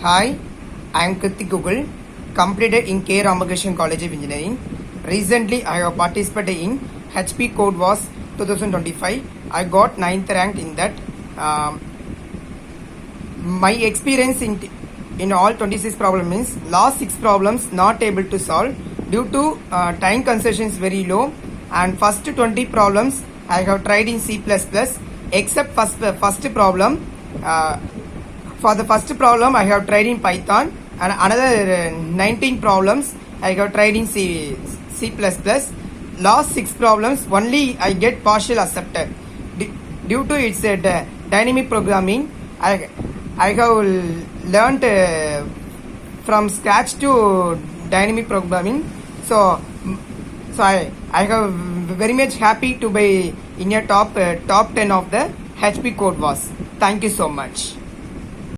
Hi, I am Kritik Google, completed in K. Ramakrishnan College of Engineering. Recently, I have participated in HP Code was 2025. I got 9th rank in that. My experience in all 26 problems means last 6 problems not able to solve due to time concession is very low, and first 20 problems I have tried in C++ except first problem. For the first problem, I have tried in Python, and another 19 problems I have tried in C++. Last 6 problems only I get partial accepted. Due to its dynamic programming, I have learned from scratch to dynamic programming. So I have very much happy to be in a top 10 of the HP Code was. Thank you so much.